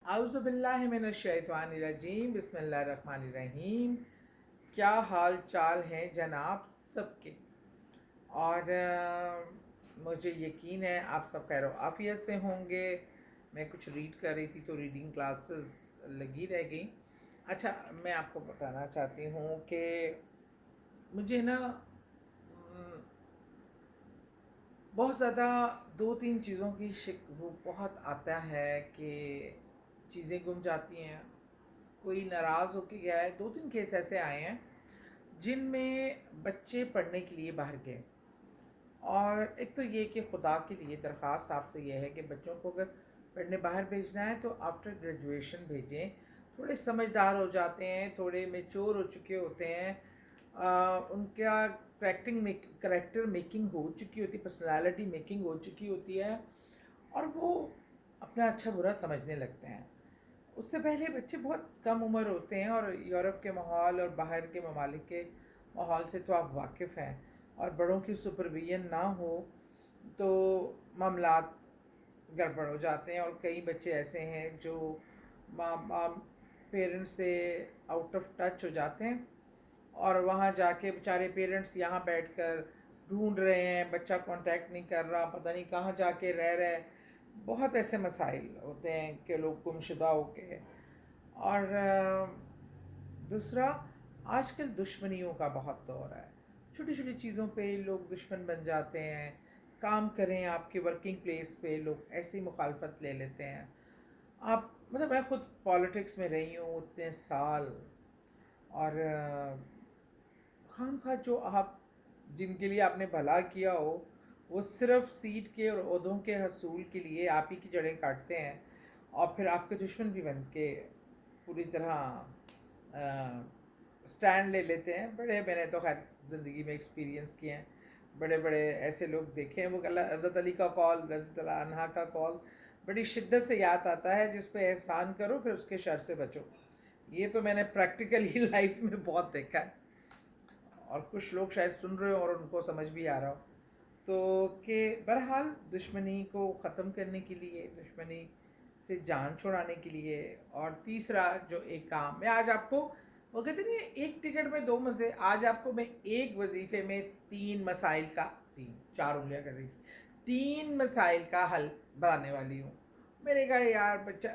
اعوذ باللہ من الشیطان الرجیم، بسم اللہ الرحمن الرحیم۔ کیا حال چال ہیں جناب سب کے؟ اور مجھے یقین ہے آپ سب خیر و عافیت سے ہوں گے۔ میں کچھ ریڈ کر رہی تھی تو ریڈنگ کلاسز لگی رہ گئی۔ اچھا، میں آپ کو بتانا چاہتی ہوں کہ مجھے نا بہت زیادہ دو تین چیزوں کی وہ بہت آتا ہے کہ چیزیں گم جاتی ہیں، کوئی ناراض ہو کے گیا ہے۔ دو تین کیس ایسے آئے ہیں جن میں بچے پڑھنے کے لیے باہر گئے، اور ایک تو یہ کہ خدا کے لیے درخواست آپ سے یہ ہے کہ بچوں کو اگر پڑھنے باہر بھیجنا ہے تو آفٹر گریجویشن بھیجیں۔ تھوڑے سمجھدار ہو جاتے ہیں، تھوڑے میچور ہو چکے ہوتے ہیں، ان کا کریکٹر میکنگ ہو چکی ہوتی ہے، پرسنالٹی میکنگ ہو چکی ہوتی ہے، اور وہ اپنا اچھا برا سمجھنے لگتے ہیں۔ اس سے پہلے بچے بہت کم عمر ہوتے ہیں، اور یورپ کے ماحول اور باہر کے ممالک کے ماحول سے تو آپ واقف ہیں، اور بڑوں کی سپرویژن نہ ہو تو معاملات گڑبڑ ہو جاتے ہیں۔ اور کئی بچے ایسے ہیں جو ماں پیرنٹس سے آؤٹ آف ٹچ ہو جاتے ہیں، اور وہاں جا کے بیچارے پیرنٹس یہاں بیٹھ کر ڈھونڈ رہے ہیں، بچہ کانٹیکٹ نہیں کر رہا، پتہ نہیں کہاں جا کے رہ رہا ہے۔ بہت ایسے مسائل ہوتے ہیں کہ لوگ گمشدہ ہو کے۔ اور دوسرا، آج کل دشمنیوں کا بہت دور ہے، چھوٹی چھوٹی چیزوں پہ لوگ دشمن بن جاتے ہیں۔ کام کریں آپ کے ورکنگ پلیس پہ، لوگ ایسی مخالفت لے لیتے ہیں۔ آپ مطلب میں خود پالیٹکس میں رہی ہوں اتنے سال، اور خام خواہ جو آپ جن کے لیے آپ نے بھلا کیا ہو وہ صرف سیٹ کے اور عہدوں کے حصول کے لیے آپ ہی کی جڑیں کاٹتے ہیں، اور پھر آپ کے دشمن بھی بن کے پوری طرح سٹینڈ لے لیتے ہیں۔ میں نے تو خیر زندگی میں ایکسپیرینس کیے ہیں، بڑے بڑے ایسے لوگ دیکھے ہیں۔ وہ حضرت علی کا قول، رضی اللہ عنہ کا قول بڑی شدت سے یاد آتا ہے، جس پہ احسان کرو پھر اس کے شر سے بچو۔ یہ تو میں نے پریکٹیکلی لائف میں بہت دیکھا ہے، اور کچھ لوگ شاید سن رہے ہو اور ان کو سمجھ بھی آ رہا ہو۔ تو کہ بہرحال دشمنی کو ختم کرنے کے لیے، دشمنی سے جان چھڑانے کے لیے، اور تیسرا جو ایک کام میں آج آپ کو، وہ کہتے نہیں ایک ٹکٹ میں دو مزے، آج آپ کو میں ایک وظیفے میں تین مسائل کا، چار انگلیاں کر رہی تھی، تین مسائل کا حل بتانے والی ہوں۔ میں نے کہا یار بچہ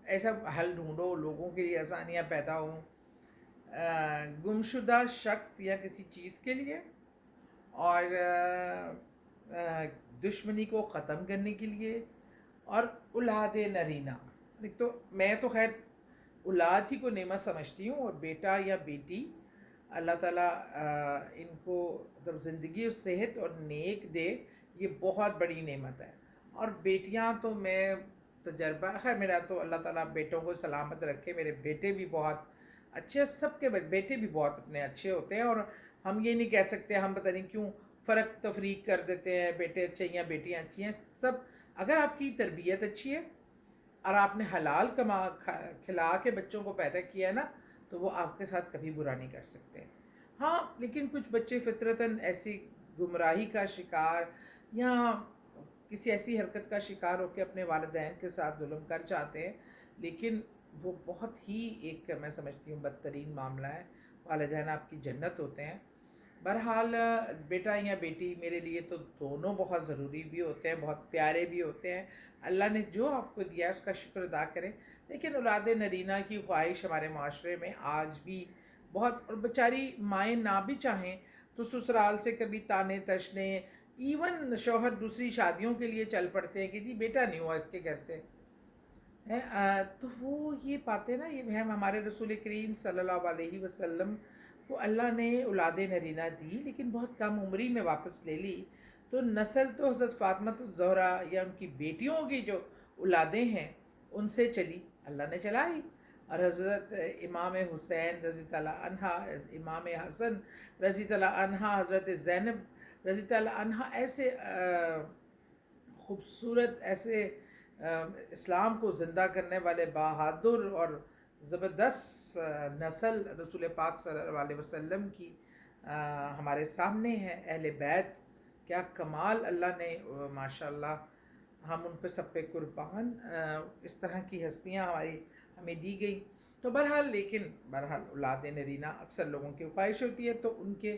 ایسا حل ڈھونڈو لوگوں کے لیے آسانیاں پیدا ہوں، گمشدہ شخص یا کسی چیز کے لیے، اور دشمنی کو ختم کرنے کے لیے، اور اولاد نرینہ۔ ایک تو میں تو خیر اولاد ہی کو نعمت سمجھتی ہوں، اور بیٹا یا بیٹی اللہ تعالیٰ ان کو مطلب زندگی اور صحت اور نیک دے، یہ بہت بڑی نعمت ہے۔ اور بیٹیاں تو میں تجربہ، خیر میرا تو اللہ تعالیٰ بیٹوں کو سلامت رکھے، میرے بیٹے بھی بہت اچھے، سب کے بیٹے بھی بہت اپنے اچھے ہوتے ہیں، اور ہم یہ نہیں کہہ سکتے، ہم پتہ نہیں کیوں فرق تفریق کر دیتے ہیں، بیٹے اچھے ہیں یا بیٹیاں اچھی ہیں۔ سب اگر آپ کی تربیت اچھی ہے اور آپ نے حلال کھلا کے بچوں کو پیدا کیا ہے نا، تو وہ آپ کے ساتھ کبھی برا نہیں کر سکتے۔ ہاں لیکن کچھ بچے فطرتاً ایسی گمراہی کا شکار یا کسی ایسی حرکت کا شکار ہو کے اپنے والدین کے ساتھ ظلم کر جاتے ہیں، لیکن وہ بہت ہی ایک میں سمجھتی ہوں بدترین معاملہ ہے۔ والدین آپ کی جنت ہوتے ہیں۔ بہرحال بیٹا یا بیٹی میرے لیے تو دونوں بہت ضروری بھی ہوتے ہیں، بہت پیارے بھی ہوتے ہیں۔ اللہ نے جو آپ کو دیا ہے اس کا شکر ادا کریں، لیکن اولاد نرینہ کی خواہش ہمارے معاشرے میں آج بھی بہت، اور بیچاری مائیں نہ بھی چاہیں تو سسرال سے کبھی تانے تشنے، ایون شوہر دوسری شادیوں کے لیے چل پڑتے ہیں کہ جی بیٹا نہیں ہوا اس کے گھر سے، تو وہ یہ باتیں نا، یہ ہمارے رسول کریم صلی اللہ علیہ وسلم کو اللہ نے اولاد نرینہ دی، لیکن بہت کم عمری میں واپس لے لی۔ تو نسل تو حضرت فاطمہ الزہرا یا ان کی بیٹیوں کی جو اولادیں ہیں ان سے چلی، اللہ نے چلائی۔ اور حضرت امام حسین رضی اللہ عنہ، امام حسن رضی اللہ عنہ، حضرت زینب رضی اللہ عنہ، ایسے خوبصورت، ایسے اسلام کو زندہ کرنے والے بہادر اور زبردست نسل رسول پاک صلی اللہ علیہ وسلم کی ہمارے سامنے ہے۔ اہل بیت، کیا کمال اللہ نے ماشاء اللہ ہم ان پہ سب پہ قربان، اس طرح کی ہستیاں ہمیں دی گئی. تو بہرحال، لیکن بہرحال اولاد نرینہ اکثر لوگوں کی خواہش ہوتی ہے، تو ان کے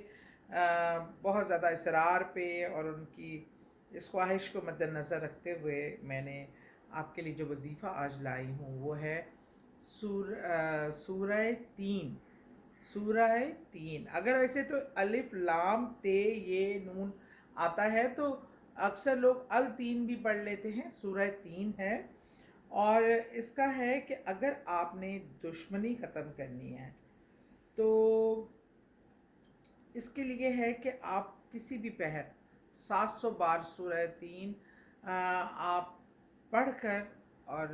بہت زیادہ اصرار پہ اور ان کی اس خواہش کو مد نظر رکھتے ہوئے میں نے آپ کے لیے جو وظیفہ آج لائی ہوں وہ ہے سورہ تین. سورہ تین، اگر ویسے تو الف لام تے یہ نون آتا ہے تو اکثر لوگ التین بھی پڑھ لیتے ہیں. سورہ تین ہے، اور اس کا ہے کہ اگر آپ نے دشمنی ختم کرنی ہے تو اس کے لیے ہے کہ آپ کسی بھی پہر 700 بار سورہ تین آپ پڑھ کر اور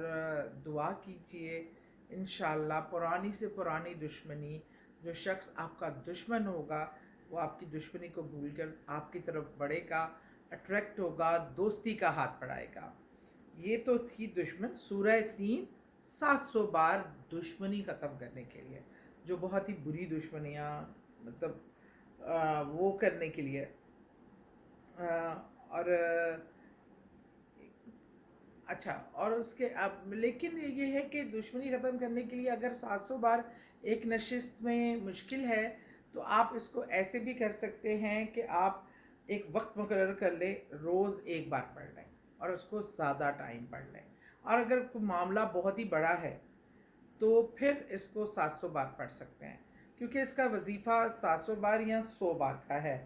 دعا کیجئے. انشاءاللہ پرانی سے پرانی دشمنی، جو شخص آپ کا دشمن ہوگا وہ آپ کی دشمنی کو بھول کر آپ کی طرف بڑھے گا، اٹریکٹ ہوگا، دوستی کا ہاتھ بڑھائے گا. یہ تو تھی دشمن. سورہ تین 700 بار دشمنی ختم کرنے کے لیے، جو بہت ہی بری دشمنیاں، مطلب وہ کرنے کے لیے. اور اچھا، اور اس کے اب لیکن یہ ہے کہ دشمنی ختم کرنے کے لیے اگر 700 بار ایک نشست میں مشکل ہے تو آپ اس کو ایسے بھی کر سکتے ہیں کہ آپ ایک وقت مقرر کر لیں، روز ایک بار پڑھ لیں اور اس کو زیادہ ٹائم پڑھ لیں. اور اگر کوئی معاملہ بہت ہی بڑا ہے تو پھر اس کو 700 بار پڑھ سکتے ہیں، کیونکہ اس کا وظیفہ 700 بار یا 100 بار کا ہے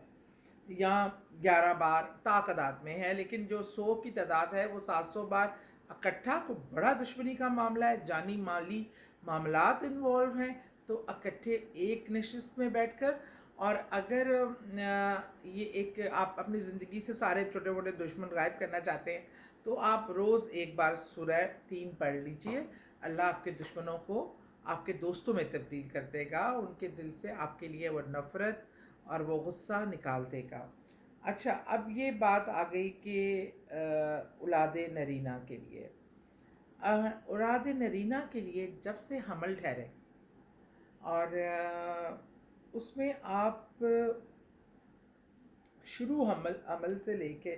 یا 11 بار تعداد میں ہے. لیکن جو 100 کی تعداد ہے وہ 700 بار اکٹھا، کو بڑا دشمنی کا معاملہ ہے، جانی مالی معاملات انوالو ہیں، تو اکٹھے ایک نشست میں بیٹھ کر. اور اگر یہ ایک آپ اپنی زندگی سے سارے چھوٹے موٹے دشمن غائب کرنا چاہتے ہیں تو آپ روز ایک بار سورہ تین پڑھ لیجئے. اللہ آپ کے دشمنوں کو آپ کے دوستوں میں تبدیل کر دے گا، ان کے دل سے آپ کے لیے وہ نفرت اور وہ غصہ نکال دے گا. اچھا، اب یہ بات آ گئی کہ اولاد نرینہ کے لیے. اولاد نرینہ کے لیے جب سے حمل ٹھہرے اور اس میں آپ شروع عمل سے لے کے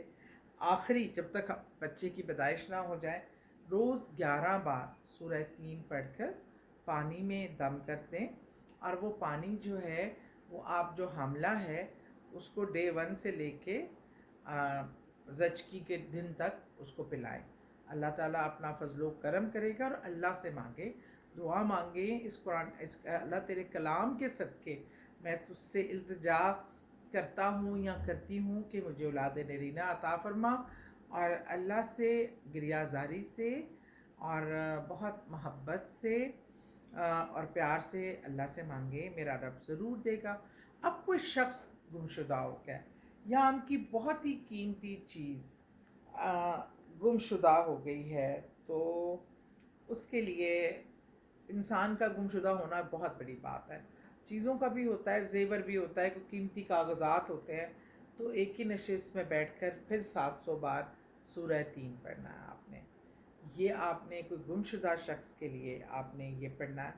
آخری جب تک بچے کی پیدائش نہ ہو جائے، روز 11 بار سورہ تین پڑھ کر پانی میں دم کر دیں. اور وہ پانی جو ہے وہ آپ جو حاملہ ہے اس کو ڈے 1 سے لے کے زچگی کے دن تک اس کو پلائیں. اللہ تعالیٰ اپنا فضل و کرم کرے گا. اور اللہ سے مانگے، دعا مانگے، اس قرآن اللہ تیرے کلام کے صدقے میں تجھ سے التجا کرتا ہوں یا کرتی ہوں کہ مجھے اولاد نرینہ عطا فرما. اور اللہ سے گریہ زاری سے اور بہت محبت سے اور پیار سے اللہ سے مانگے، میرا رب ضرور دے گا. اب کوئی شخص گمشدہ ہو گیا یا ان کی بہت ہی قیمتی چیز گمشدہ ہو گئی ہے تو اس کے لیے انسان کا گمشدہ ہونا بہت بڑی بات ہے. چیزوں کا بھی ہوتا ہے، زیور بھی ہوتا ہے، کوئی قیمتی کاغذات ہوتے ہیں. تو ایک ہی نشست میں بیٹھ کر پھر 700 بار سورہ تین پڑھنا ہے آپ نے. یہ آپ نے کوئی گمشدہ شخص کے لیے آپ نے یہ پڑھنا ہے.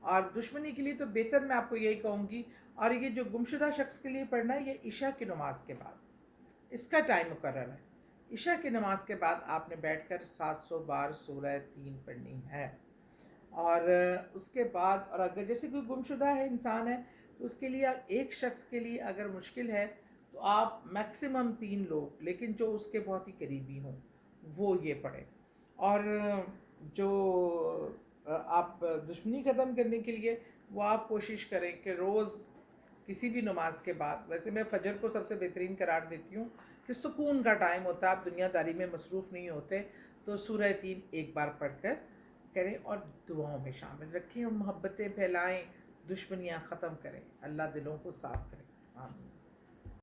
اور دشمنی کے لیے تو بہتر میں آپ کو یہی کہوں گی. اور یہ جو گمشدہ شخص کے لیے پڑھنا ہے یہ عشاء کی نماز کے بعد، اس کا ٹائم مقرر ہے. عشاء کی نماز کے بعد آپ نے بیٹھ کر 700 بار سورہ تین پڑھنی ہے. اور اس کے بعد، اور اگر جیسے کوئی گمشدہ ہے انسان ہے تو اس کے لیے ایک شخص کے لیے اگر مشکل ہے تو آپ میکسیمم 3 لوگ، لیکن جو اس کے بہت ہی قریبی ہوں وہ یہ پڑھیں. اور جو آپ دشمنی ختم کرنے کے لیے وہ آپ کوشش کریں کہ روز کسی بھی نماز کے بعد، ویسے میں فجر کو سب سے بہترین قرار دیتی ہوں کہ سکون کا ٹائم ہوتا ہے، آپ دنیا داری میں مصروف نہیں ہوتے، تو سورہ تین ایک بار پڑھ کر کریں اور دعاؤں میں شامل رکھیں اور محبتیں پھیلائیں، دشمنیاں ختم کریں. اللہ دلوں کو صاف کرے. آمین.